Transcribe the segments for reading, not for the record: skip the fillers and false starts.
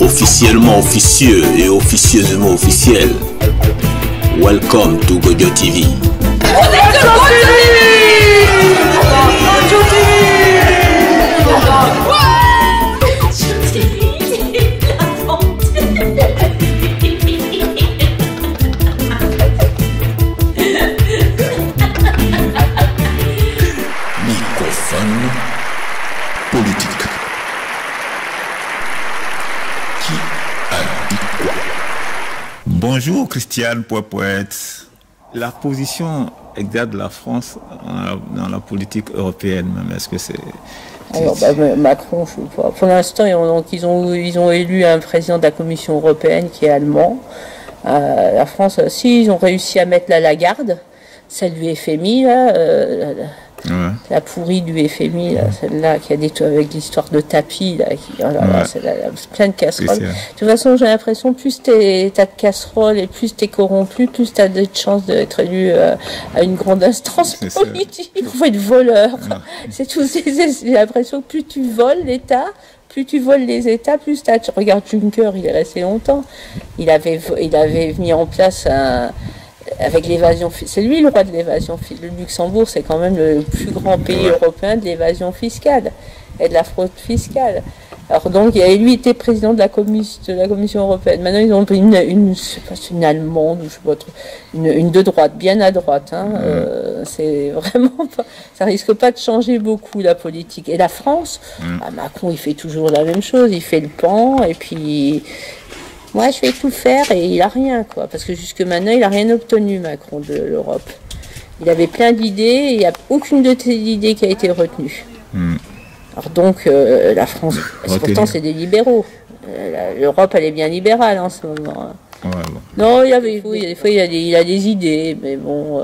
Officiellement officieux et officieusement officiel. Welcome to Gojo TV. Microphone politique. Qui a dit quoi? Bonjour Christiane Poète. La position exacte de la France dans la politique européenne, même, est-ce que c'est... Alors, Macron, je sais pas. Pour l'instant, ils ont élu un président de la Commission européenne qui est allemand. La France, si, ils ont réussi à mettre la Lagarde, celle du FMI, là, la pourrie du FMI, là, celle-là, qui a des avec l'histoire de tapis, là, celle-là, plein de casseroles. De toute façon, j'ai l'impression, plus t'as de casseroles et plus t'es corrompu, plus t'as de chances d'être élu à une grande instance politique. Il faut être voleur. C'est tout. J'ai l'impression que plus tu voles l'État, plus tu voles les États, plus t'as... Regarde Juncker, il est resté longtemps. Il avait mis en place avec l'évasion, c'est lui le roi de l'évasion. Le Luxembourg, c'est quand même le plus grand pays européen de l'évasion fiscale et de la fraude fiscale. Alors donc, lui était président de la Commission européenne. Maintenant, ils ont pris je sais pas, une allemande, ou je sais pas trop, une de droite, bien à droite. C'est vraiment pas, ça risque pas de changer beaucoup la politique. Et la France, Macron, il fait toujours la même chose. Il fait le pan et puis. Moi, je vais tout faire et il n'a rien, quoi. Parce que jusque maintenant, il n'a rien obtenu, Macron, de l'Europe. Il avait plein d'idées et il n'y a aucune de ces idées qui a été retenue. Alors donc, la France, pourtant, c'est des libéraux. L'Europe, elle est bien libérale en ce moment. Non, des fois, il a des idées, mais bon,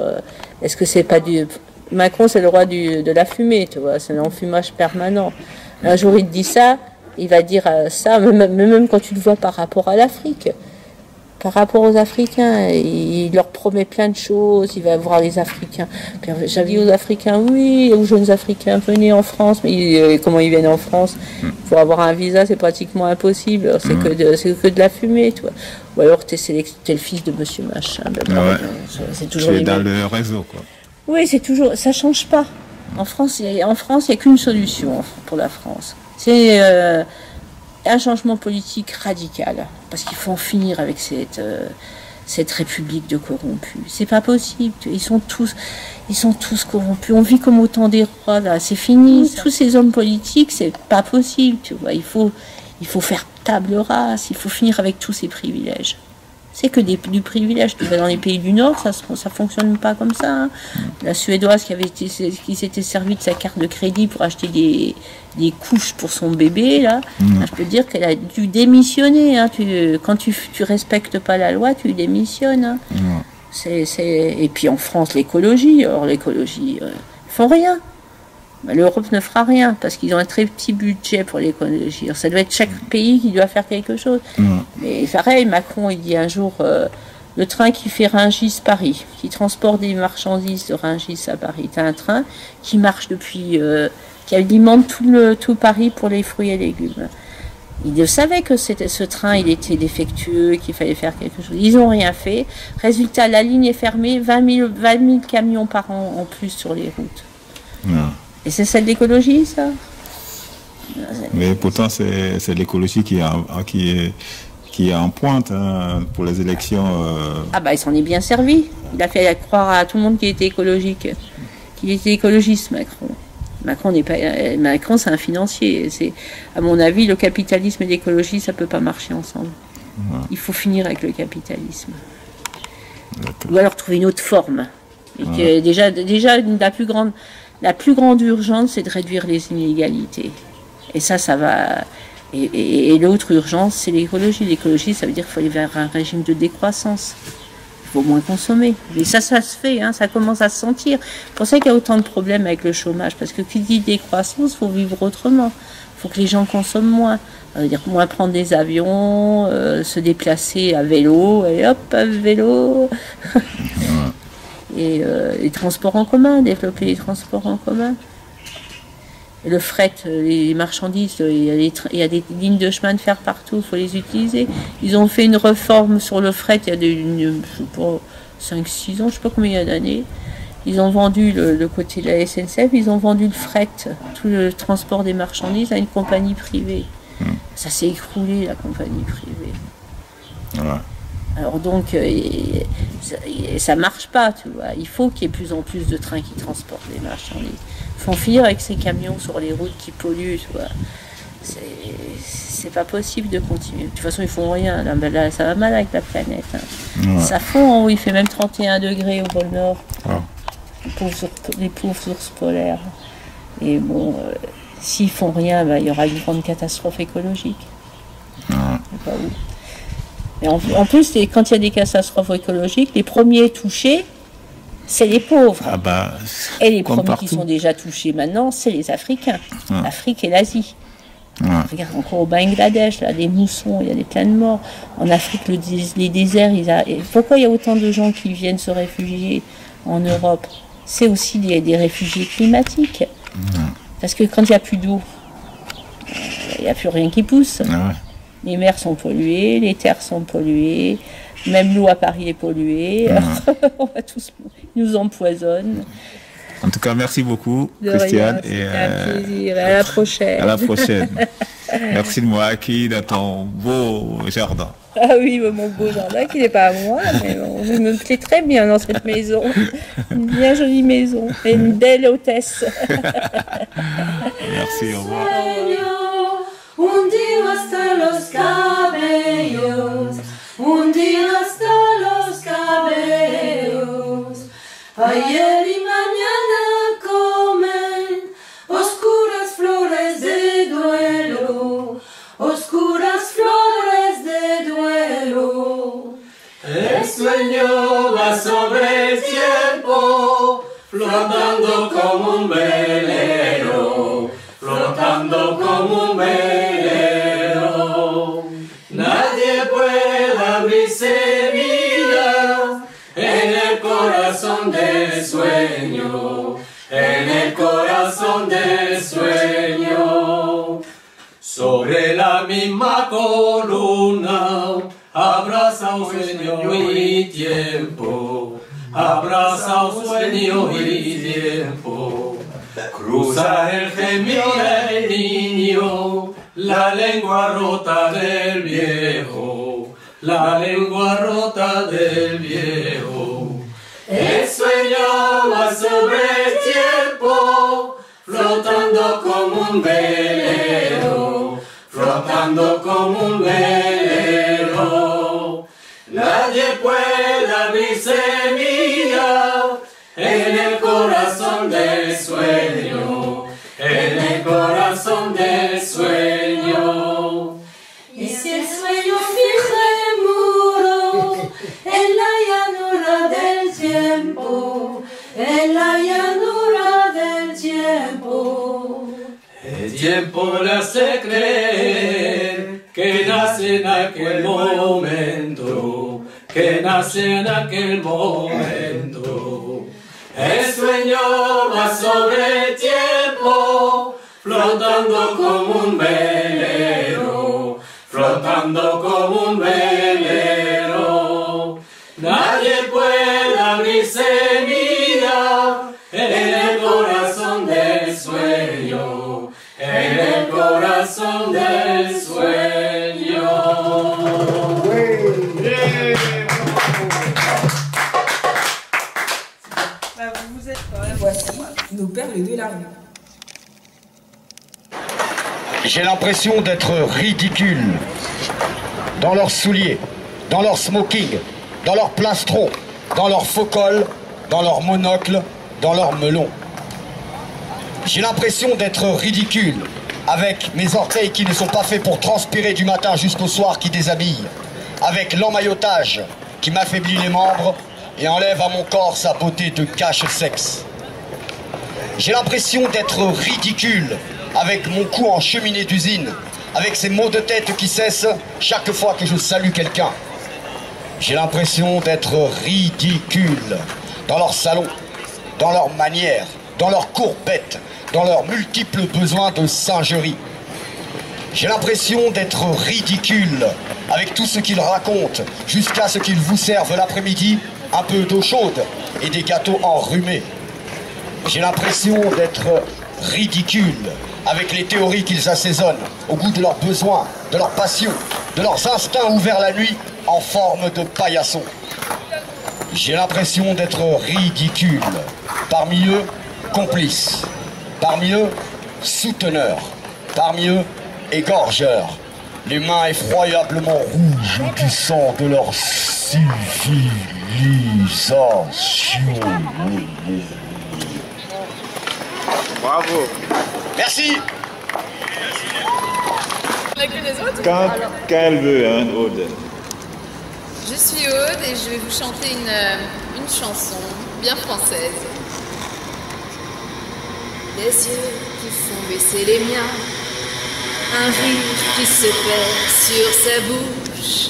est-ce que c'est pas du... Macron, c'est le roi de la fumée, tu vois, c'est l'enfumage permanent. Un jour, il te dit ça, il va dire ça, même quand tu le vois par rapport à l'Afrique, par rapport aux Africains, il leur promet plein de choses, il va voir les Africains. J'avais dit aux Africains, oui, aux jeunes Africains, venez en France, mais comment ils viennent en France? Pour avoir un visa, c'est pratiquement impossible, c'est que de la fumée, toi. Ou alors t'es le fils de monsieur machin. C'est toujours tu es dans le réseau, quoi. Oui, c'est toujours, ça change pas. En France, il n'y a qu'une solution pour la France. C'est un changement politique radical, parce qu'il faut en finir avec cette république de corrompus. C'est pas possible. Ils sont tous corrompus. On vit comme au temps des rois, là. C'est fini. Tous ces hommes politiques, c'est pas possible. Tu vois, il faut faire table rase. Il faut finir avec tous ces privilèges. C'est que du privilège. Tu vas dans les pays du Nord, ça fonctionne pas comme ça. Hein. La Suédoise qui s'était servie de sa carte de crédit pour acheter des couches pour son bébé, là, je peux te dire qu'elle a dû démissionner. Hein. Quand tu respectes pas la loi, tu démissionnes. Hein. Et puis en France, l'écologie. Alors l'écologie, ils font rien. L'Europe ne fera rien parce qu'ils ont un très petit budget pour l'écologie. Ça doit être chaque pays qui doit faire quelque chose. Mais pareil, Macron, il dit un jour le train qui fait Rungis-Paris, qui transporte des marchandises de Rungis à Paris. Tu as un train qui marche depuis, qui alimente tout Paris pour les fruits et légumes. Ils savaient que ce train, il était défectueux, qu'il fallait faire quelque chose. Ils n'ont rien fait. Résultat, la ligne est fermée, 20 000 camions par an en plus sur les routes. Et c'est celle d'écologie, ça? Mais pourtant, c'est l'écologie qui est en pointe pour les élections. Ah bah, il s'en est bien servi. Il a fait croire à tout le monde qu'il était écologique, qu'il était écologiste, Macron. Macron, c'est un financier. À mon avis, le capitalisme et l'écologie, ça ne peut pas marcher ensemble. Il faut finir avec le capitalisme. Ou alors trouver une autre forme. Et déjà, la plus grande urgence, c'est de réduire les inégalités. Et ça va... Et l'autre urgence, c'est l'écologie. L'écologie, ça veut dire qu'il faut aller vers un régime de décroissance. Il faut moins consommer. Et ça se fait, hein, ça commence à se sentir. C'est pour ça qu'il y a autant de problèmes avec le chômage. Parce que qui dit décroissance, il faut vivre autrement. Il faut que les gens consomment moins. Ça veut dire moins prendre des avions, se déplacer à vélo, et hop, à vélo. Et les transports en commun, développer les transports en commun. Et le fret, les marchandises, il y a des lignes de chemin de fer partout, il faut les utiliser. Ils ont fait une réforme sur le fret il y a 5-6 ans, je ne sais pas combien il y a d'années. Ils ont vendu le côté de la SNCF, ils ont vendu le fret, tout le transport des marchandises à une compagnie privée. Ça s'est écroulé, la compagnie privée. Voilà. Alors donc, ça marche pas, tu vois. Il faut qu'il y ait plus en plus de trains qui transportent les marchandises. Il faut en finir avec ces camions sur les routes qui polluent, tu vois. C'est pas possible de continuer. De toute façon, ils font rien. Là, ça va mal avec la planète. Hein. Ouais. Ça fond en haut, il fait même 31 degrés au pôle Nord. Oh. Les pauvres ours polaires. Et bon, s'ils font rien, bah, il y aura une grande catastrophe écologique. Pas où. Et en plus, quand il y a des catastrophes écologiques, les premiers touchés, c'est les pauvres. Ah bah, et les premiers partout. Qui sont déjà touchés maintenant, c'est les Africains. L'Afrique et l'Asie. Regarde, encore au Bangladesh, là, des moussons, il y a plein de morts. En Afrique, les déserts, pourquoi il y a autant de gens qui viennent se réfugier en Europe? C'est aussi des réfugiés climatiques. Parce que quand il n'y a plus d'eau, il n'y a plus rien qui pousse. Les mers sont polluées, les terres sont polluées, même l'eau à Paris est polluée. On va tous, ils nous empoisonnent. En tout cas, merci beaucoup, Christiane. C'était un plaisir. À la prochaine. À la prochaine. Merci de moi accueillir dans ton beau jardin. Ah oui, mon beau jardin qui n'est pas à moi, mais bon, je me plais très bien dans cette maison. Une bien jolie maison et une belle hôtesse. Merci, au revoir. Hundido hasta los cabellos, hundido hasta los cabellos. Ayer y mañana comen oscuras flores de duelo, oscuras flores de duelo. El sueño va sobre el tiempo, flotando como un velero, flotando como un velero. Nadie puede abrir semillas en el corazón del sueño, en el corazón del sueño. Sobre la misma columna abraza un sueño y tiempo, abraza un sueño y tiempo. Cruza el gemido del niño, la lengua rota del viejo, la lengua rota del viejo. El sueño va sobre el tiempo, flotando como un velero, flotando como un velero. Nadie puede abrir semilla en el corazón del sueño, en el corazón del sueño. Y si el sueño fija el muro en la llanura del tiempo, en la llanura del tiempo, el tiempo le hace creer que nace en aquel momento, que nace en aquel momento. El sueño va sobre el tiempo, flotando como un velero, flotando como un velero. Nadie puede abrir semilla en el corazón del sueño, en el corazón del sueño. Voici nos perles de la rue. J'ai l'impression d'être ridicule dans leurs souliers, dans leur smoking, dans leurs plastrons, dans leurs faux cols, dans leurs monocles, dans leurs melons. J'ai l'impression d'être ridicule avec mes orteils qui ne sont pas faits pour transpirer du matin jusqu'au soir qui déshabillent, avec l'emmaillotage qui m'affaiblit les membres et enlève à mon corps sa beauté de cache-sexe. J'ai l'impression d'être ridicule avec mon cou en cheminée d'usine, avec ces maux de tête qui cessent chaque fois que je salue quelqu'un. J'ai l'impression d'être ridicule dans leurs salons, dans leurs manières, dans leurs courbettes, dans leurs multiples besoins de singerie. J'ai l'impression d'être ridicule avec tout ce qu'ils racontent, jusqu'à ce qu'ils vous servent l'après-midi un peu d'eau chaude et des gâteaux enrhumés. J'ai l'impression d'être ridicule avec les théories qu'ils assaisonnent au goût de leurs besoins, de leurs passions, de leurs instincts ouverts la nuit en forme de paillassons. J'ai l'impression d'être ridicule, parmi eux complices, parmi eux souteneurs, parmi eux égorgeurs, les mains effroyablement rouges du sang de leur civilisation. Bravo. Merci. Quand elle veut, hein, Aude. Je suis Aude et je vais vous chanter une chanson bien française. Les yeux qui font baisser les miens, un rire qui se perd sur sa bouche.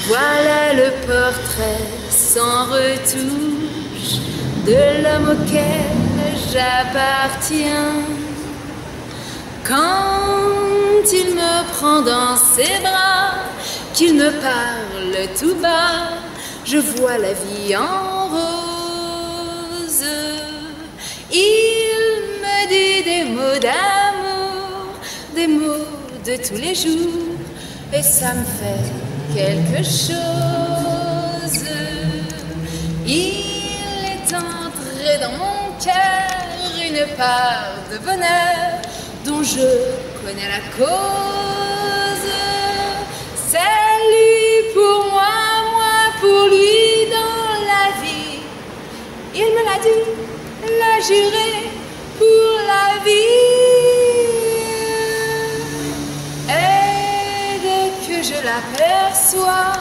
Voilà le portrait sans retouche de l'homme auquel j'appartiens. Quand il me prend dans ses bras, qu'il me parle tout bas, je vois la vie en rose. Il me dit des mots d'amour, des mots de tous les jours, et ça me fait quelque chose. Il est entré dans mon cœur une part de bonheur dont je connais la cause. C'est lui pour moi, moi pour lui dans la vie. Il me l'a dit, l'a juré pour la vie. Et dès que je l'aperçois,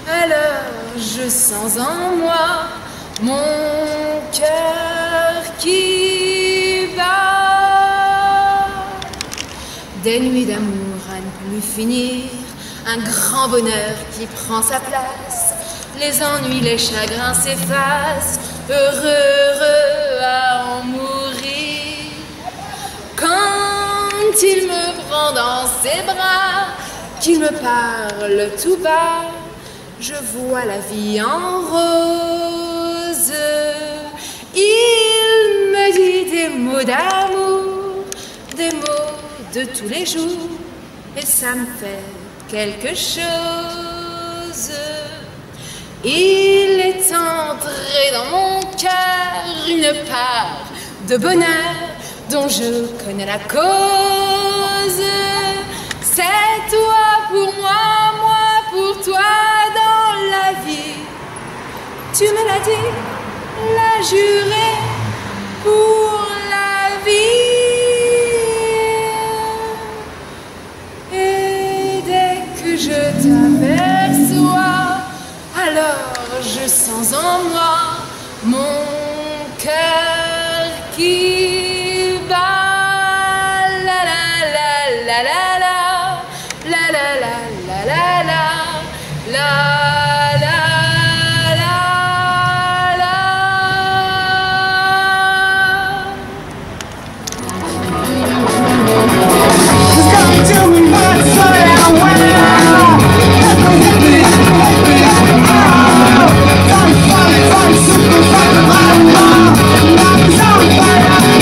alors je sens en moi mon cœur qui bat. Des nuits d'amour à ne plus finir, un grand bonheur qui prend sa place. Les ennuis, les chagrins s'effacent, heureux, heureux à en mourir. Quand il me prend dans ses bras, qu'il me parle tout bas, je vois la vie en rose. Il me dit des mots d'amour, des mots de tous les jours, et ça me fait quelque chose. Il est entré dans mon cœur une part de bonheur dont je connais la cause. C'est toi pour moi, moi pour toi dans la vie. Tu me l'as dit, l'as juré pour la vie. Et dès que je t'aperçois, alors je sens en moi mon cœur qui bat. La la la la la la la la la la la la la. Fire!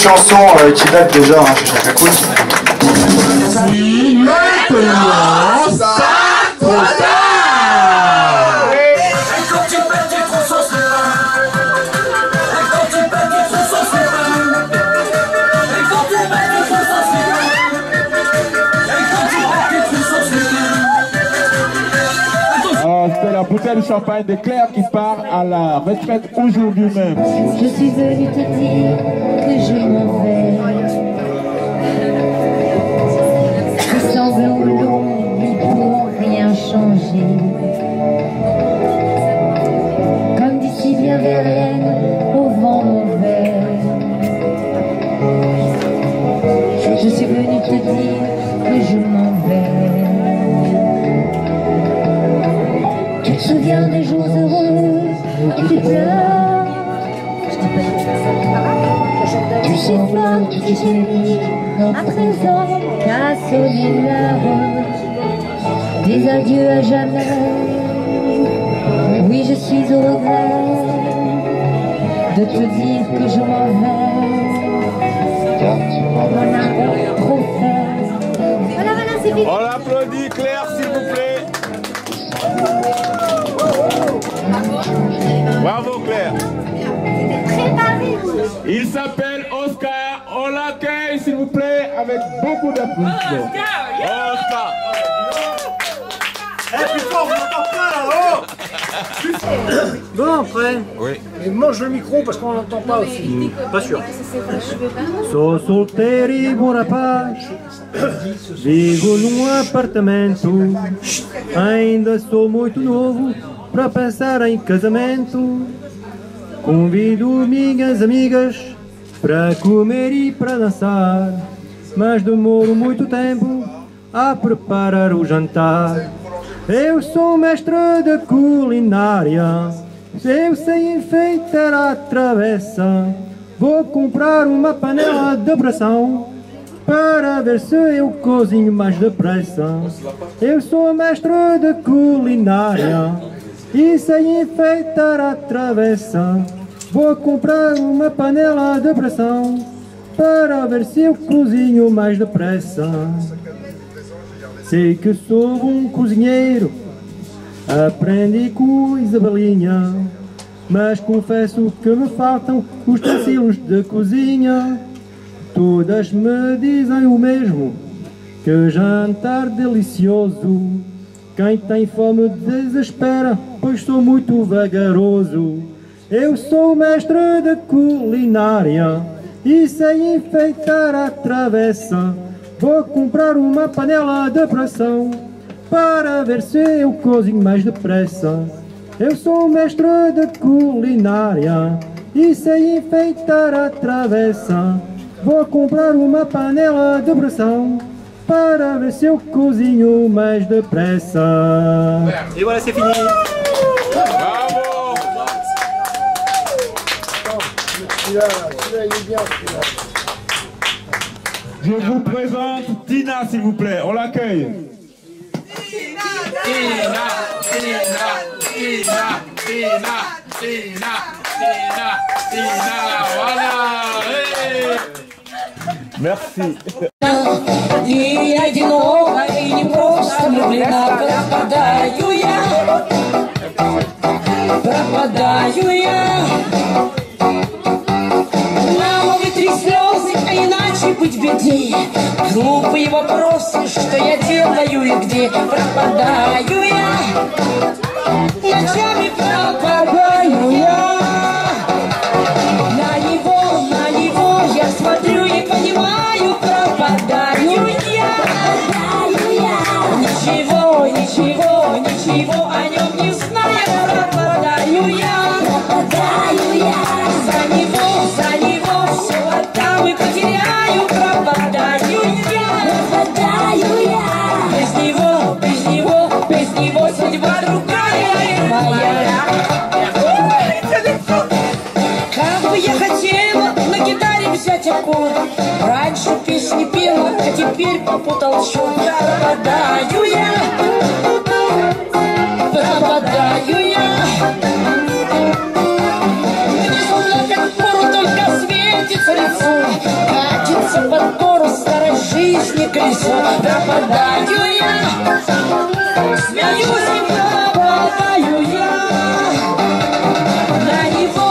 chanson qui date déjà, hein, chez Chaka Cool. C'est la bouteille de champagne de Claire qui part à la retraite aujourd'hui même. Je suis venue te dire que je m'en vais. Tes sanglots longs n'y pourront rien changer. Comme d'ici bien Verlaine au vent mauvais. Je suis venue te dire que je m'en vais. Tu te souviens des jours heureux et tu pleures. Tu sais pas qui t'es à présent qu'a sonné l'heure des adieux à jamais. Oui, je suis au regret de te dire que je m'en vais. On a trop fait. Voilà, c'est vite. On l'applaudit, Claire, s'il vous plaît. Bravo Claire. Il s'appelle Oscar. On l'accueille s'il vous plaît avec beaucoup d'applaudissements. Oscar. Bon, après, Oui. il mange le micro parce qu'on l'entend pas aussi. Pas sûr. Sou solteiro e bom rapaz, vivo num apartamento. Ainda sou muito novo para pensar em casamento. Convido minhas amigas para comer e para dançar, mas demoro muito tempo a preparar o jantar. Eu sou mestre da culinária, eu sei enfeitar a travessa. Vou comprar uma panela de pressão para ver se eu cozinho mais depressa. Eu sou mestre de culinária e sei enfeitar a travessa. Vou comprar uma panela de pressão para ver se eu cozinho mais depressa. Sei que sou um cozinheiro, aprendi com Isabelinha, mas confesso que me faltam os utensílios de cozinha. Todas me dizem o mesmo, que jantar delicioso. Quem tem fome desespera, pois sou muito vagaroso. Eu sou mestre de culinária e sei enfeitar a travessa. Vou comprar uma panela de pressão para ver se eu cozinho mais depressa. Eu sou mestre de culinária e sei enfeitar a travessa. Vou comprar uma panela de pressão para ver se eu cozinho mais depressa. Et voilà, c'est fini. Bravo. Celui-là, il est bien, celui-là. Je vous présente Tina s'il vous plaît, on l'accueille. Merci. И одиноко, и не просто влюблена, пропадаю я. Мама, вытри слезы, а иначе быть беде. Глупые вопросы, что я делаю и где. Пропадаю я, ночами пропадаю я. На него я смотрю и понимаю, пропадаю я. Ничего о нем не знаю, пропадаю я. За него все отдам и потеряю, пропадаю я. Без него судьба другая моя. Как бы я хотела на гитаре взять аккорд. Раньше песни пела, а теперь попутал счет. Пропадаю я. Мне словно как пору только светится лицо. Все под гору старой жизни колесо. Пропадаю я, смеюсь и пропадаю я. На него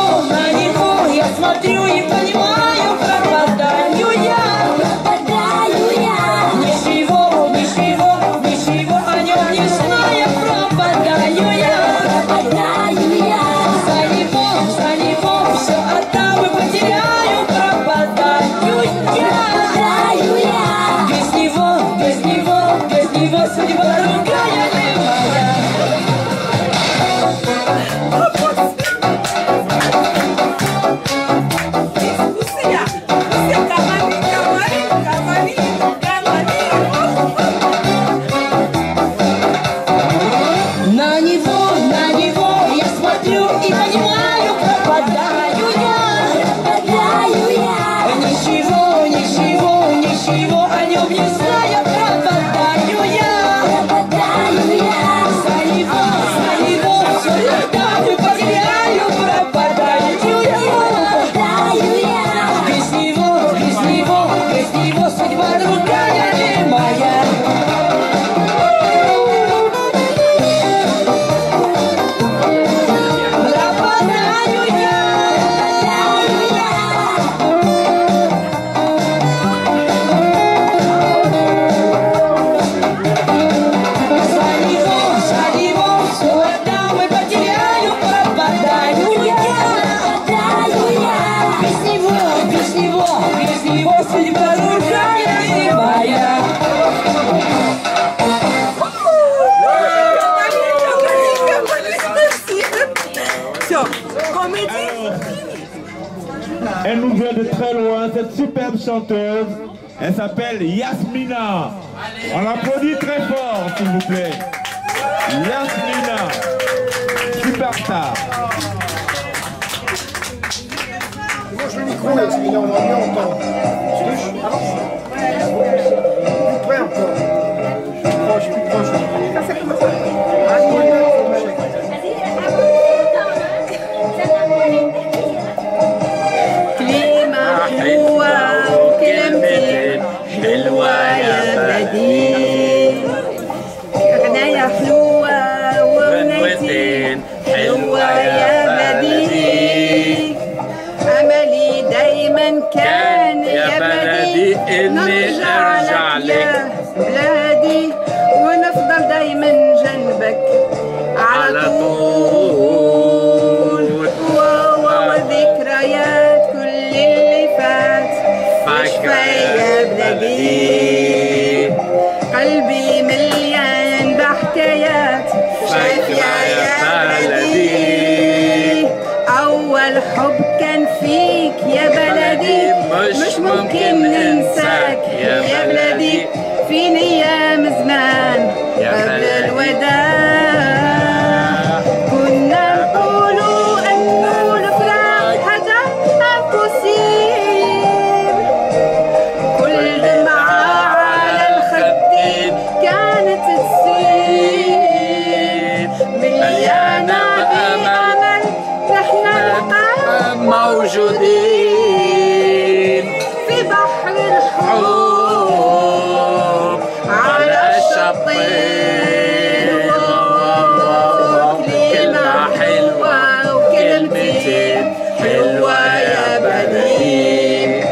я смотрю и понимаю, пропадаю я. Ничего о нем не знаю, пропадаю я. За него все отдам и потеряю, пропадаю я. Без него судьба другая не моя. На него я смотрю и понимаю, пропадаю я. Ничего о нем не знаю, пропадаю я. За него все отдам и потеряю, пропадаю я. Без него судьба другая не моя. Elle nous vient de très loin, cette superbe chanteuse. Elle s'appelle Yasmina. On l'applaudit très fort, s'il vous plaît. Yasmina, superstar. Moi je le micro là, tu on va mieux entendre. Plus près encore. Je suis plus proche. كلمة حلوة وكلمتين حلوة يا بلدي. غناية حلوة وغنيتين حلوة يا بلدي. أملي دايما كان يا بلدي إني أرجع لك بلادي ونفضل دايما جنبك على طول. وذكريات كل اللي فات فاكرة يا بلدي. قلبي مليان بحكايات فاكرة يا بلدي. أول حب كان فيك يا بلدي مش ممكن ننساك يا بلدي. في أيام زمان قبل الوداع كنا نقولوا أنه الفراق هذا impossible. كل دمعة على الخدين كانت تسيل مليانة بأمل نحن نبقى موجودين في بحر الحب على الشطين. كلمة حلوة وكلمتين حلوة يا بلدي.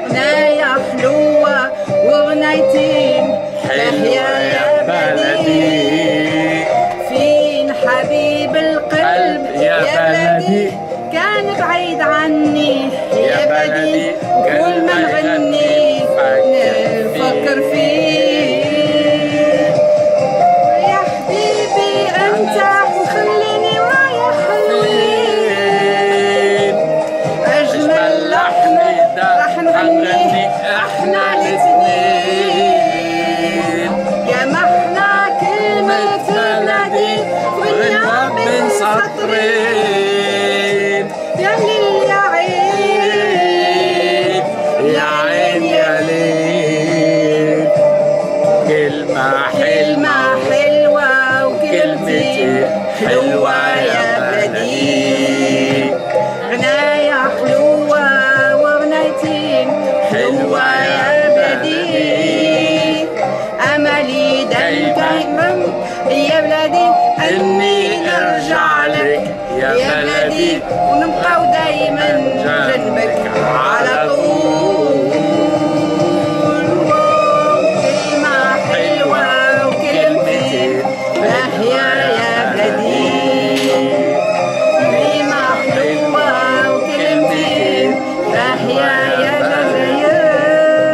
غناية حلوة وغنيتين حلوة يا بلدي. فين حبيب القلب يا بلدي كان بعيد عني يا بلدي. وكل ما نغني نفكر فيه يا حبيبي أنت مخليني ويا حلوين. أجمل لحن راح نغني احنا الاثنين. يا ما احنا كلمة بلدي وإنا بين سطرين. يا ليل يا عين يا عين يا ليل. كلمة حلوة وكلمتين حلوة يا بلدي. غناية حلوة وغنيتين حلوة دايما يا بلادي اني نرجع لك يا بلادي ونبقاو دايما جنبك على طول. كلمة حلوة وكلمتين باهية يا بلادي، كلمة حلوة وكلمتين باهية يا جزائر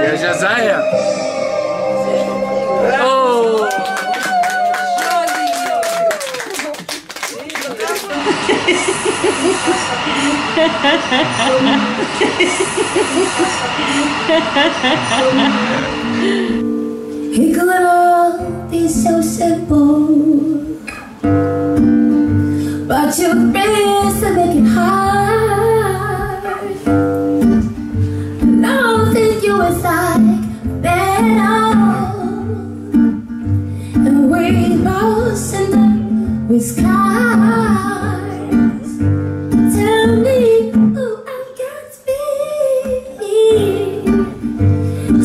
يا جزائر. It could all be so simple, but you risk to make it hard. Nothing you is like better, and we both end up with scars. Tell me who I got to be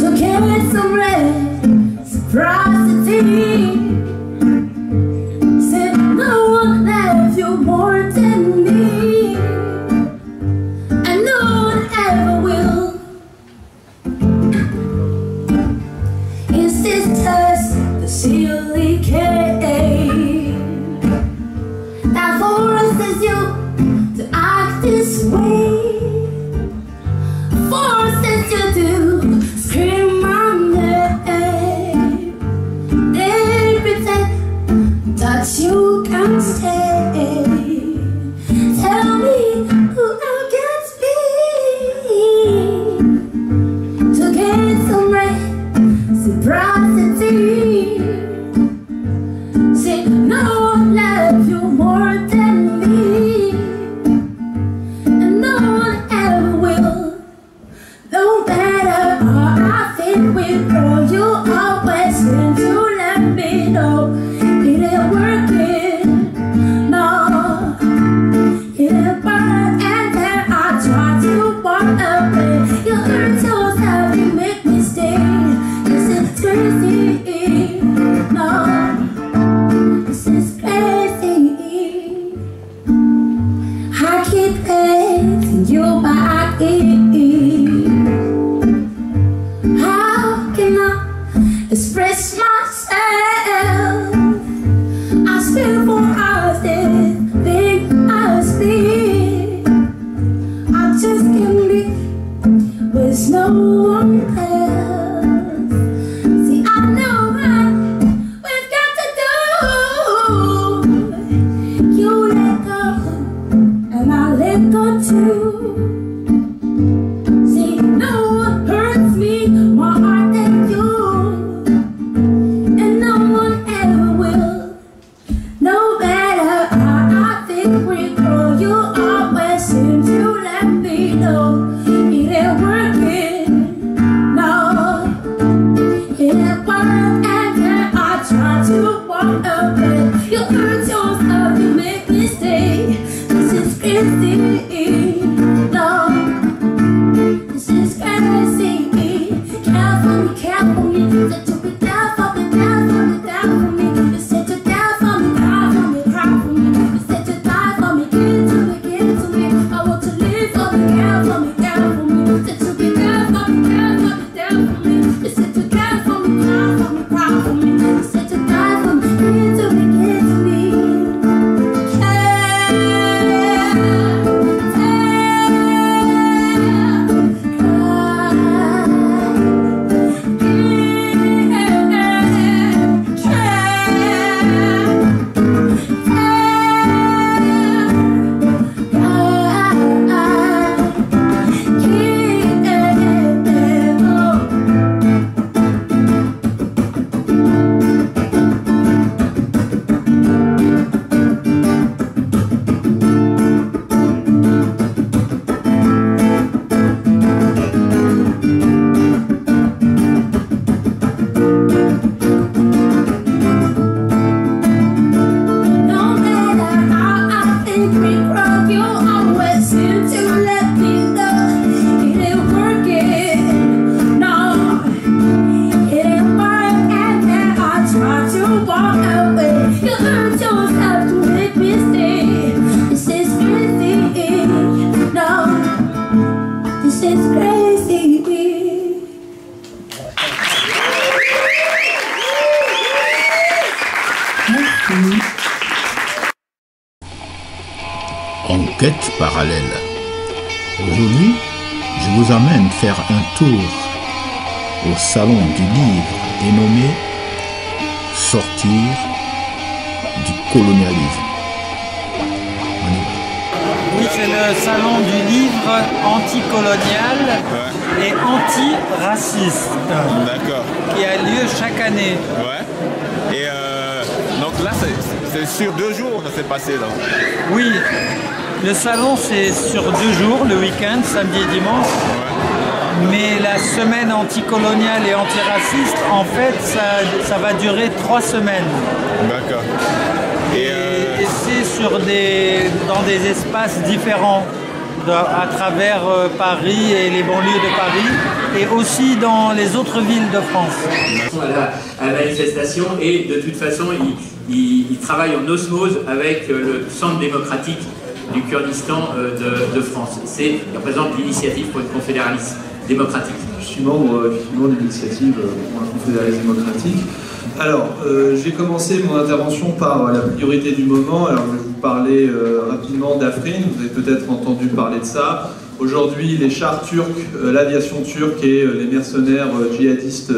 to get some reciprocity. Said no one loves you more than me, and no one ever will. Is this just the silly game that forces you to act this way, forces you to scream my name? They pretend that you can't stay. Tell me who I can be to get some reciprocity. Say no one loves you more than me, and no one ever will. No matter how I think we grow, you always seem to let me know it ain't working. No, it ain't working. And then I try to walk away. You hurt yourself, you make me stay. This is crazy. No, this is crazy. I keep passing you by. How can I express myself? I spend 4 hours there, think I speak. I just can't be with no one else. See, I know what we've got to do. You let go, and I let go too. See, no one hurts me more hard than you, and no one ever will. No matter how I think we grow, you always seem to let me know it ain't working. No, it ain't working. And then I try to walk away. You hurt yourself, you make me stay. This is crazy. No, this is crazy. Care for me, care for me. Said you be down for me, down for me, down for me. You said you down for me, cry for me, cry for me. You said you die for me, give to me, give to me. I want to live for me, care for me, care for me. You said you be down for me, down for me, down for me. You said you care for me, cry for me, cry for me. You said you die for me, give to me, give to me. Enquête parallèle. Aujourd'hui, je vous emmène faire un tour au salon du livre dénommé Sortir du colonialisme. Oui, c'est le salon du livre anticolonial et antiraciste. D'accord. Qui a lieu chaque année. Ouais. Et donc là, c'est sur 2 jours ça s'est passé là. Oui. Le salon, c'est sur 2 jours, le week-end, samedi et dimanche. Ouais. Mais la semaine anticoloniale et antiraciste, en fait, ça va durer 3 semaines. D'accord. Et c'est dans des espaces différents, à travers Paris et les banlieues de Paris, et aussi dans les autres villes de France. À la manifestation, et de toute façon, il travaille en osmose avec le Centre démocratique du Kurdistan de France. Il représente l'initiative pour une confédéralisme démocratique. Je suis membre effectivement de l'initiative pour un confédéralisme démocratique. Alors, j'ai commencé mon intervention par la priorité du moment. Alors, je vais vous parler rapidement d'Afrin. Vous avez peut-être entendu parler de ça. Aujourd'hui, les chars turcs, l'aviation turque et les mercenaires djihadistes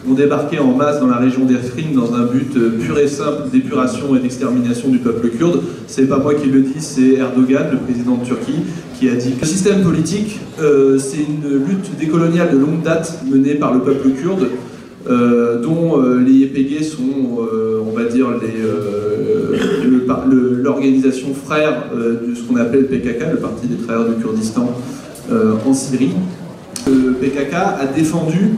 ont débarqué en masse dans la région d'Afrin dans un but pur et simple d'épuration et d'extermination du peuple kurde. C'est pas moi qui le dis, c'est Erdogan, le président de Turquie, qui a dit que le système politique, c'est une lutte décoloniale de longue date menée par le peuple kurde, dont les YPG sont, on va dire, l'organisation frère de ce qu'on appelle le PKK, le Parti des Travailleurs du Kurdistan en Syrie. Le PKK a défendu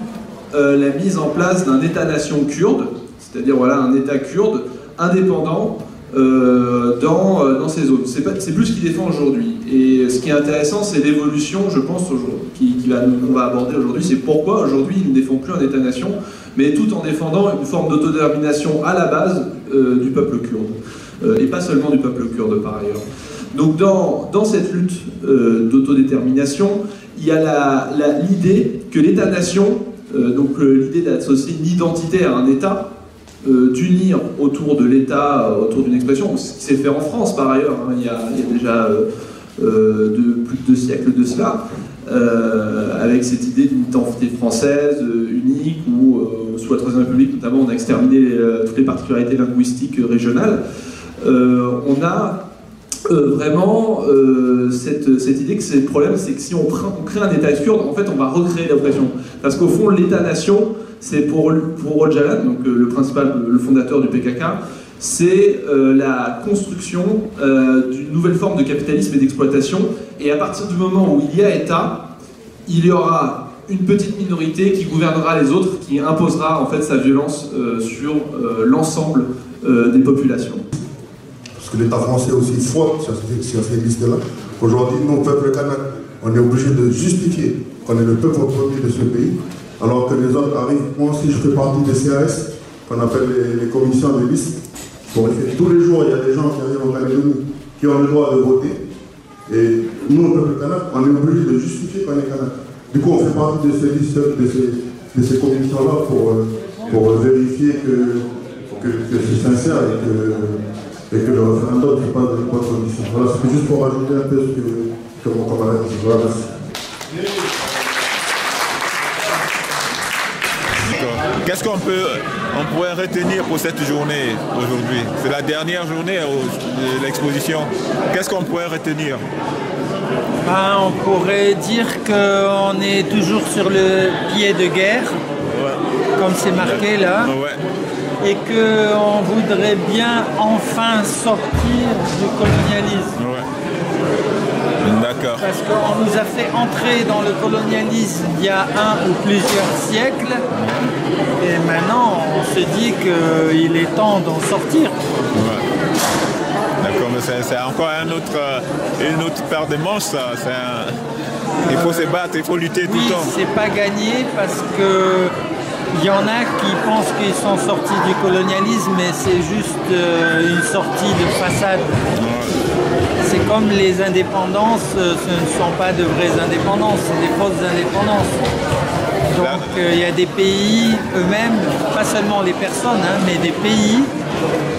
la mise en place d'un État-nation kurde, c'est-à-dire voilà, un État kurde indépendant dans ces zones. C'est plus ce qu'il défend aujourd'hui. Et ce qui est intéressant, c'est l'évolution, je pense, qu'on va aborder aujourd'hui. C'est pourquoi aujourd'hui il ne défend plus un État-nation, mais tout en défendant une forme d'autodétermination à la base du peuple kurde. Et pas seulement du peuple kurde par ailleurs. Donc dans cette lutte d'autodétermination, il y a l'idée que l'État-nation, donc l'idée d'associer une identité à un État, d'unir autour de l'État, autour d'une expression, ce qui s'est fait en France par ailleurs, hein, il y a déjà plus de 2 siècles de cela, avec cette idée d'une identité française unique, où sous la Troisième République notamment on a exterminé toutes les particularités linguistiques régionales. On a vraiment cette idée que le problème, c'est que si on crée un État kurde, en fait on va recréer l'oppression. Parce qu'au fond, l'État-nation, c'est pour Öcalan, donc le fondateur du PKK, c'est la construction d'une nouvelle forme de capitalisme et d'exploitation. Et à partir du moment où il y a État, il y aura une petite minorité qui gouvernera les autres, qui imposera en fait sa violence sur l'ensemble des populations. Parce que l'État français aussi faute sur ces listes-là. Aujourd'hui, nous, peuple kanak, on est obligé de justifier qu'on est le peuple premier de ce pays, alors que les autres arrivent. Moi aussi, je fais partie des CAS, qu'on appelle les commissions de liste. Bon, tous les jours, il y a des gens qui arrivent en Calédonie qui ont le droit de voter. Et nous, le peuple kanak, on est obligé de justifier qu'on est kanak. Du coup, on fait partie de ces listes, de ces commissions-là pour vérifier que c'est sincère et que le référendum n'est pas de condition. Voilà, c'est juste pour rajouter un peu ce que mon camarade dit. Voilà, merci. Qu'est-ce qu'on pourrait retenir pour cette journée aujourd'hui? C'est la dernière journée de l'exposition. Qu'est-ce qu'on pourrait retenir? On pourrait dire qu'on est toujours sur le pied de guerre, comme c'est marqué là, et qu'on voudrait bien enfin sortir du colonialisme. D'accord. Parce qu'on nous a fait entrer dans le colonialisme il y a 1 ou plusieurs siècles, et maintenant on se dit qu'il est temps d'en sortir. D'accord, mais c'est encore une autre paire de manches, ça. Il faut se battre, il faut lutter tout le temps. Oui, c'est pas gagné parce que il y en a qui pensent qu'ils sont sortis du colonialisme, mais c'est juste une sortie de façade. C'est comme les indépendances, ce ne sont pas de vraies indépendances, c'est des fausses indépendances. Donc il y a des pays eux-mêmes, pas seulement les personnes, hein, mais des pays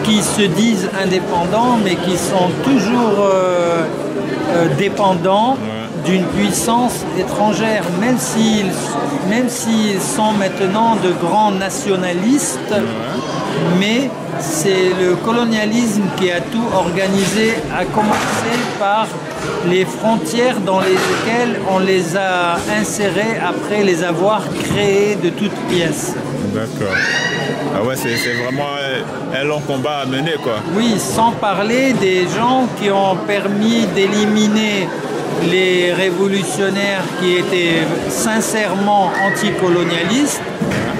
qui se disent indépendants, mais qui sont toujours dépendants d'une puissance étrangère, même s'ils sont maintenant de grands nationalistes, mais c'est le colonialisme qui a tout organisé, à commencer par les frontières dans lesquelles on les a insérées après les avoir créées de toutes pièces. D'accord. Ah ouais, c'est vraiment un long combat à mener, quoi. Oui, sans parler des gens qui ont permis d'éliminer les révolutionnaires qui étaient sincèrement anticolonialistes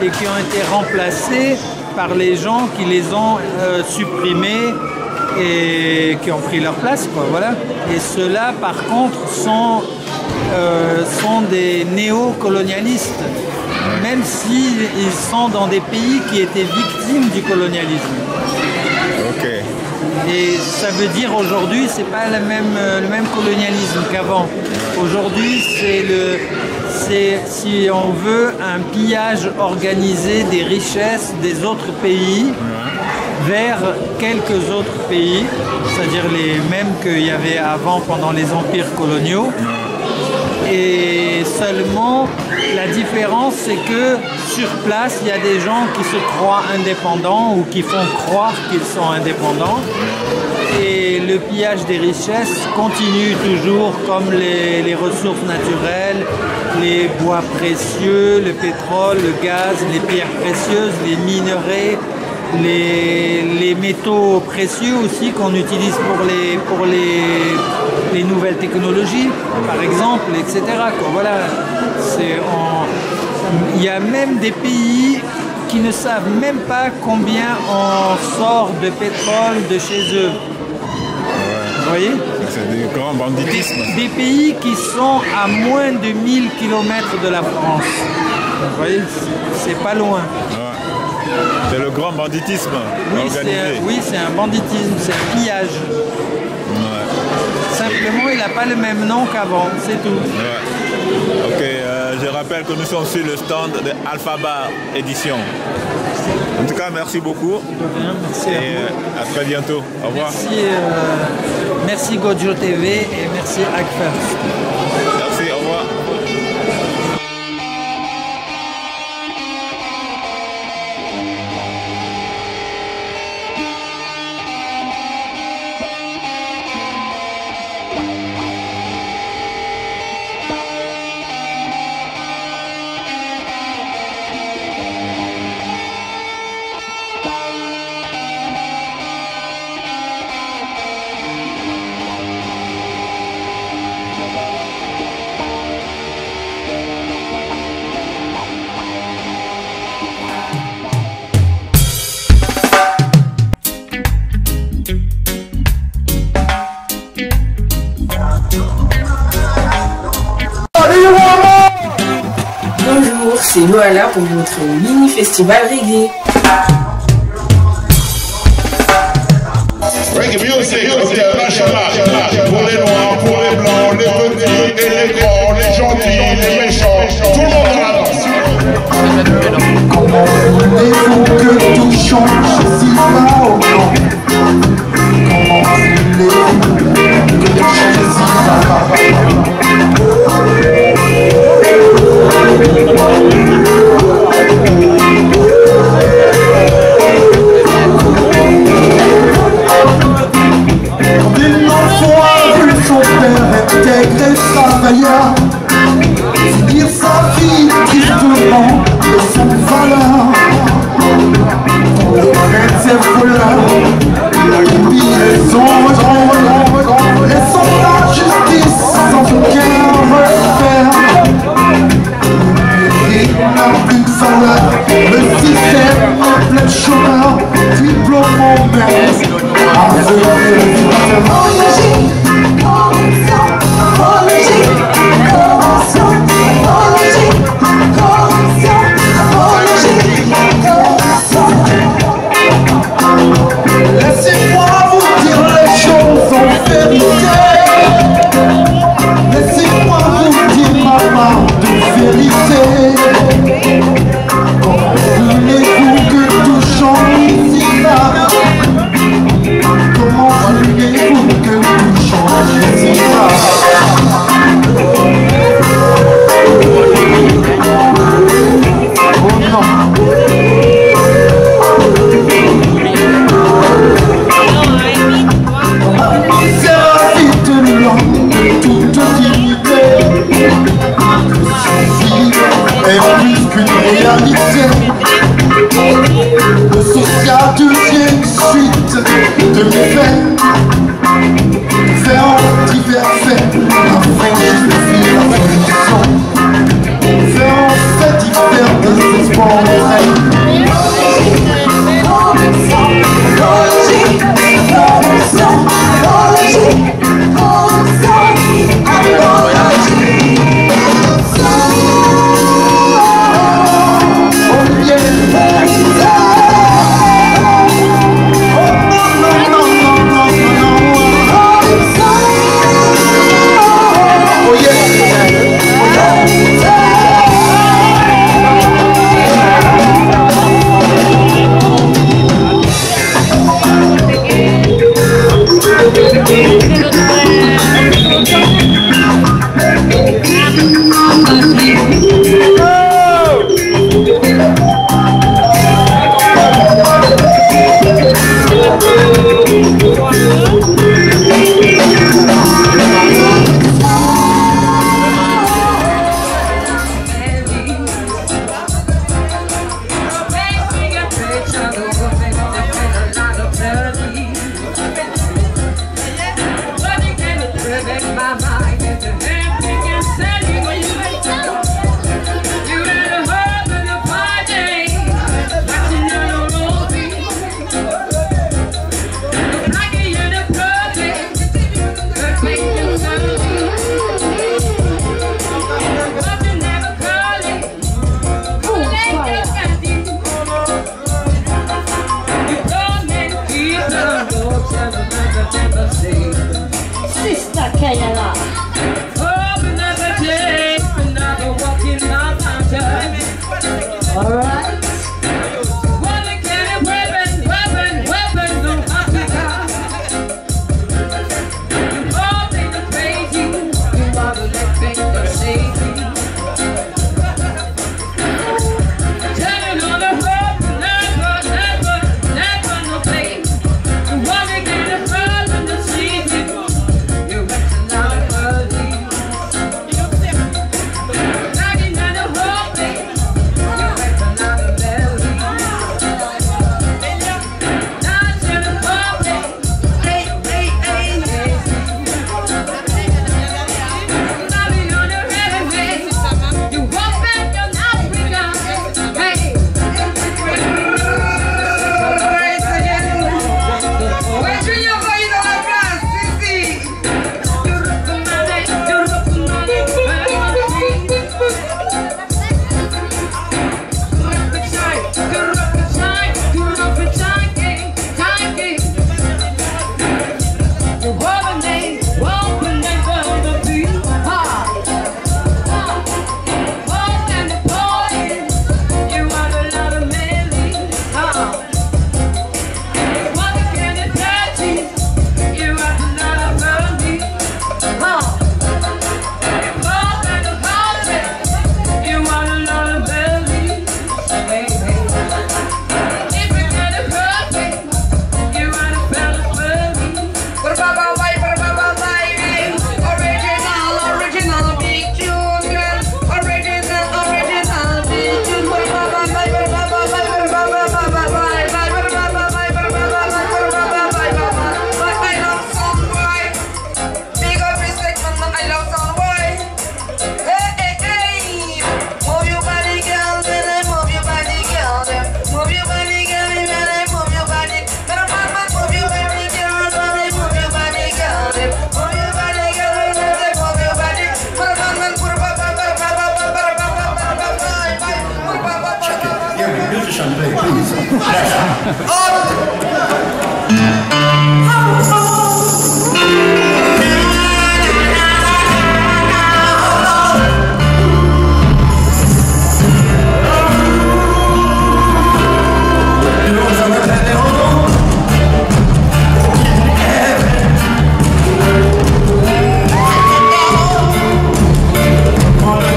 et qui ont été remplacés par les gens qui les ont supprimés et qui ont pris leur place, quoi, voilà. Et ceux-là, par contre, sont des néocolonialistes, même s'ils sont dans des pays qui étaient victimes du colonialisme. Ok. Et ça veut dire aujourd'hui, c'est pas le même colonialisme qu'avant. Aujourd'hui, c'est, si on veut, un pillage organisé des richesses des autres pays vers quelques autres pays, c'est-à-dire les mêmes qu'il y avait avant pendant les empires coloniaux. Et seulement, la différence, c'est que sur place, il y a des gens qui se croient indépendants ou qui font croire qu'ils sont indépendants. Et le pillage des richesses continue toujours, comme les ressources naturelles, les bois précieux, le pétrole, le gaz, les pierres précieuses, les minerais, les métaux précieux aussi qu'on utilise pour les nouvelles technologies, par exemple, etc. Voilà. Il y a même des pays qui ne savent même pas combien on sort de pétrole de chez eux. Vous voyez? C'est du grand banditisme. Des pays qui sont à moins de 1000 km de la France. Vous voyez? C'est pas loin. C'est le grand banditisme organisé. Oui, c'est un banditisme, c'est un pillage. Simplement, il n'a pas le même nom qu'avant, c'est tout. Ok, je rappelle que nous sommes sur le stand de Alphaba Édition. En tout cas, merci beaucoup. Merci et à très bientôt. Au revoir. Merci Gojo TV et merci Hackfirst. Merci, au revoir. Bonjour, c'est Loala pour votre mini-festival reggae. Reggae music international. Pour les noirs, pour les blancs, les petits et les grands, les gentils, les méchants, tout le monde dans la danse. Comment voulez-vous que tout change si pas au temps? Comment voulez-vous que tout change si pas? Quand un enfant a vu son père intègre et travailleur, dire sa fille tristement de son valeur. Quand le chrétien voleur, la combinaison et sans la justice, sans aucun repère. N'a plus de valeur, le système en plein chômeur, diplôme en baisse, laissez-moi vous dire les choses en vérité. Laissez-moi vous dire ma part de vérité. Voulez-vous que tout change ici là? Sister Kayala. All right.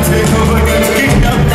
Take over the kingdom.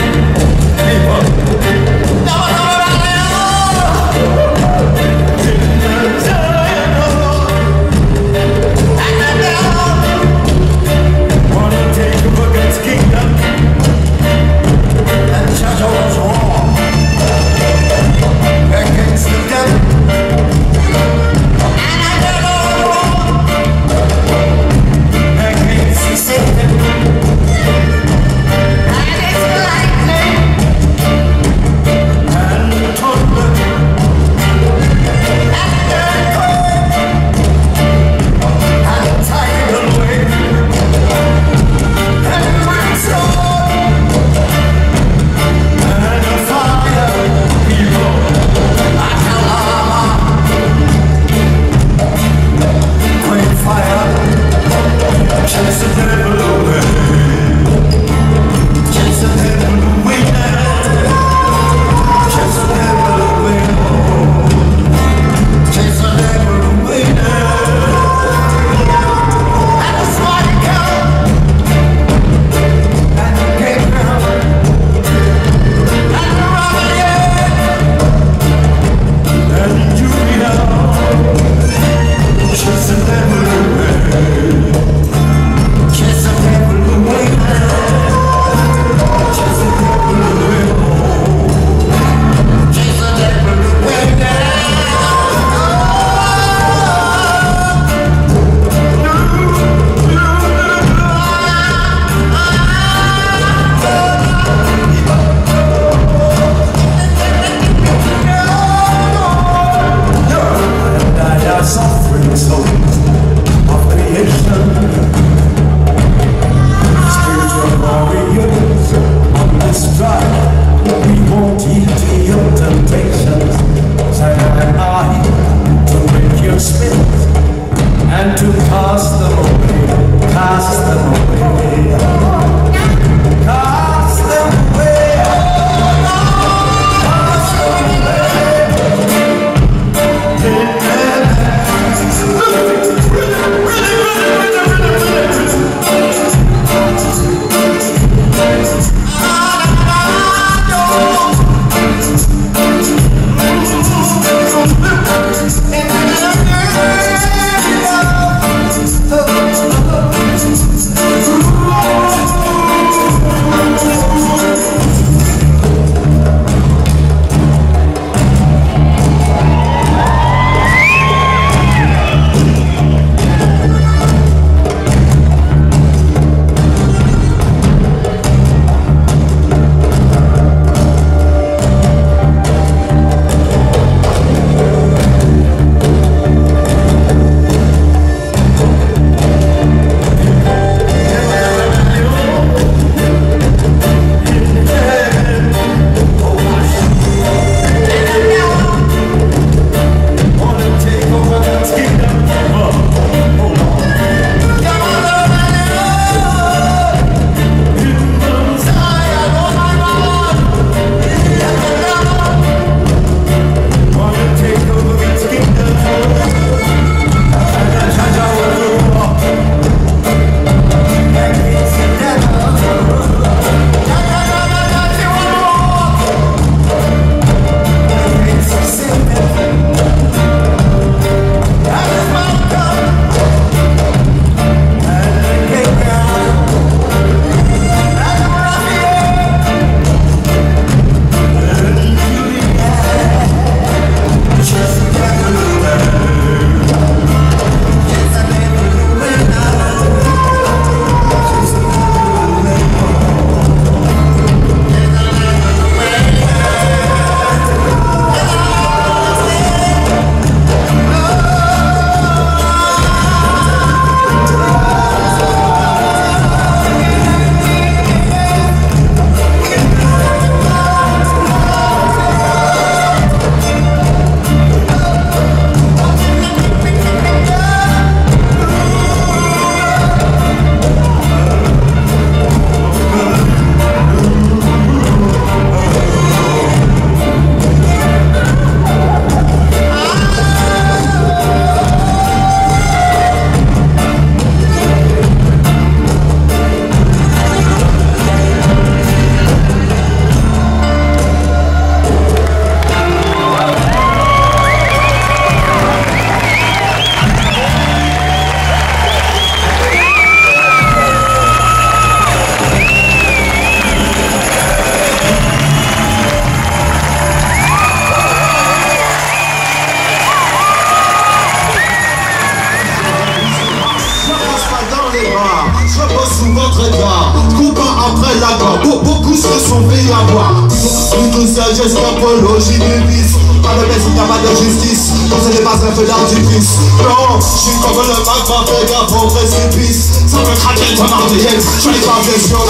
et la gloire. Beaucoup se sont fait avoir. Plutôt sagesse qu'apologie du vice. Pas de baisse, il n'y a pas de justice. Non, ce n'est pas un feu d'artifice. Non, je suis comme le magma fait gaffe au précipice. Ça peut craquer ton ardienne. Je n'ai pas fait sur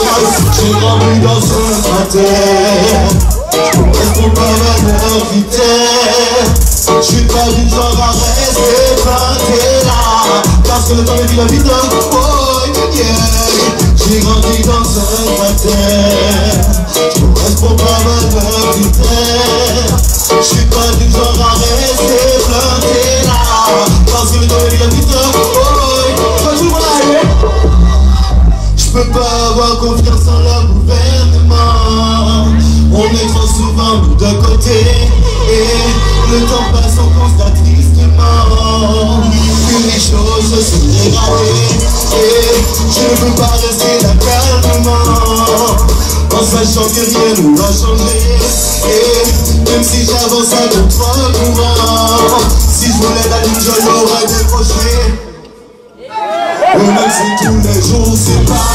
j'ai grandi dans un cratère. Est-ce qu'on peut me quitter? Je suis pas du genre à rester planté là. Parce que le temps est vite vite. Oh yeah. J'ai grandi dans un cratère. Est-ce qu'on peut me quitter? Je suis pas du genre à rester planté là. Parce que le temps est vite vite. Oh quand tout le monde arrive. Je peux pas avoir confiance en le gouvernement. On est trop souvent de côté. Et le temps passe, on constate tristement que les choses se sont dégradées. Et je ne peux pas rester là calmement en sachant que rien ne va changer. Et même si j'avance à notre courant, si je voulais la ligne je l'aurais décroché. Et même si tous les jours c'est pas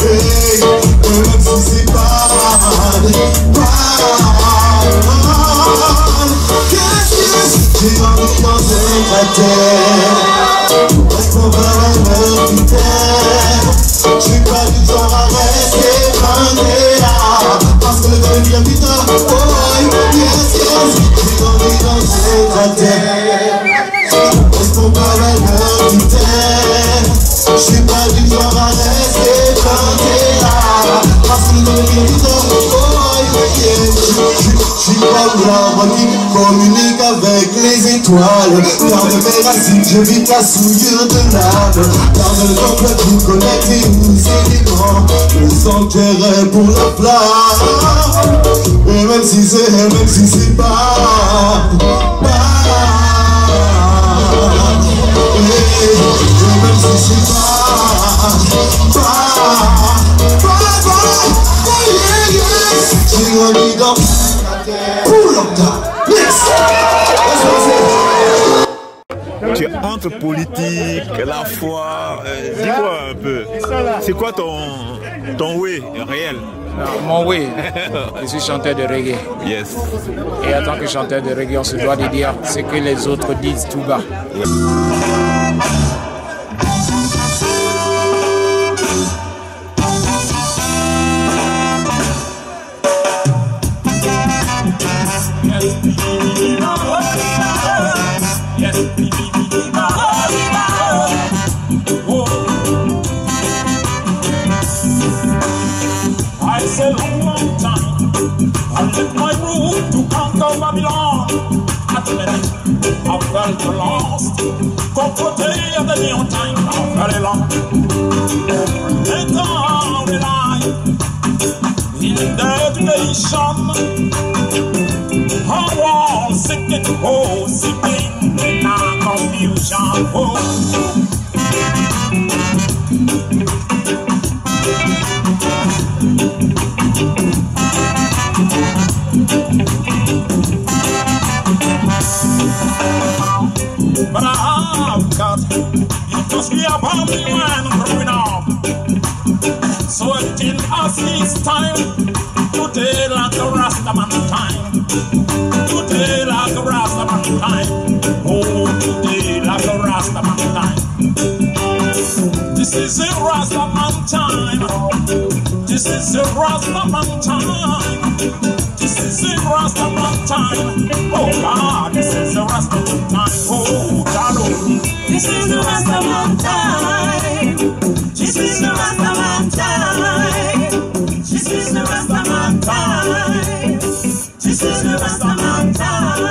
hey, même si c'est pas j'ai grandi dans un cratère. Est-ce qu'on va me quitter? Je suis pas du genre à rester planté là. Parce que le temps est bien vite. Oh yes, yes. J'ai grandi dans un cratère. Est-ce qu'on va me quitter? Je suis pas du genre à rester planté là. Parce que le temps est bien vite. Oh yeah. Je suis comme l'arbre qui communique avec les étoiles. Garde mes racines, j'évite la souillure de l'âme. Garde le temple tout connecté où c'est des grands. Le sanctuaire pour la flamme. Et même si c'est pas et même si c'est j'ai grandi dans tu es entre politique, la foi, dis-moi un peu, c'est quoi ton way réel? Mon way, je suis chanteur de reggae. Yes. Et en tant que chanteur de reggae, on se doit de dire ce que les autres disent tout bas. Ouais. I said long time, I left my room to conquer Babylon. At the minute, I felt lost, confronted at the new time, very long. Later I realized, in that nation, I was sick and oh, sipping in a confusion. Oh. But I've got, it must be a family man growing up. So until I see it's time, today like a Rastaman time. Today like a Rastaman time. Oh, today like a Rastaman time. This is a Rastaman time. This is a Rastaman time. This is a Rastaman time. Oh God, this is a Rastaman time. Oh God, oh. This is a Rastaman time. This is a Rastaman time. This is a Rastaman time. This is a Rastaman time.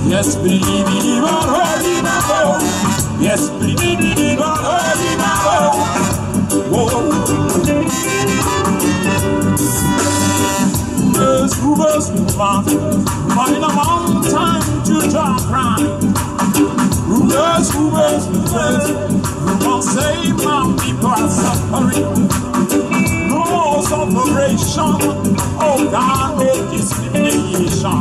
Yes, believe yes, believe Rubers find a long time to draw crime. Rubers, we won't say my people are suffering. No separation, oh God, no discrimination.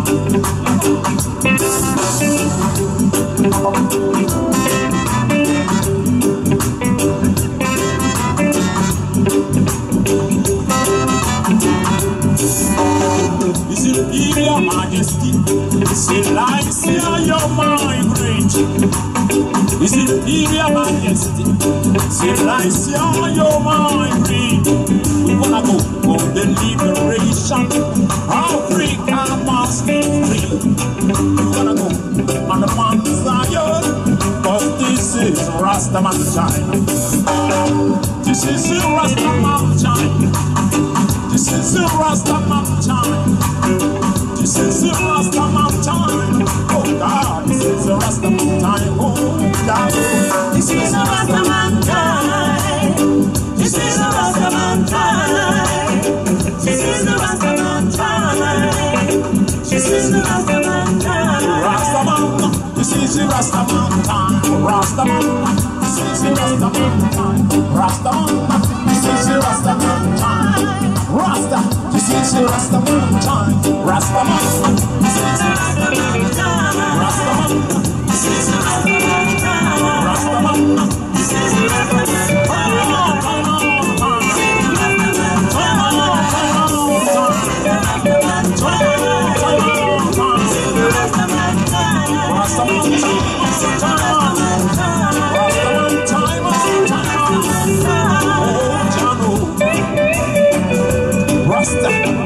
His Imperial Majesty, Selassie, your mind great. His Imperial Majesty, Selassie, your mind great. We wanna go for the liberation. Africa must be free. We wanna go on the Mount Zion, but this is Rastaman time. This is Rastaman time. This is the Rastaman time. This is the Rastaman time. Oh God, this is the Rastaman time. Oh God, this is the Rastaman time. This is the Rastaman time. This is the Rastaman time. This is the Rastaman time. Rastaman, this is the Rastaman time. Rastaman, this is the Rastaman time. Rastaman, this is the Rastaman time. Rasta, this is the Rastaman time. Rastaman, this is the Rastaman time. Rastaman, this is the Rastaman time. Rastaman, this is the Rastaman time. Rasta.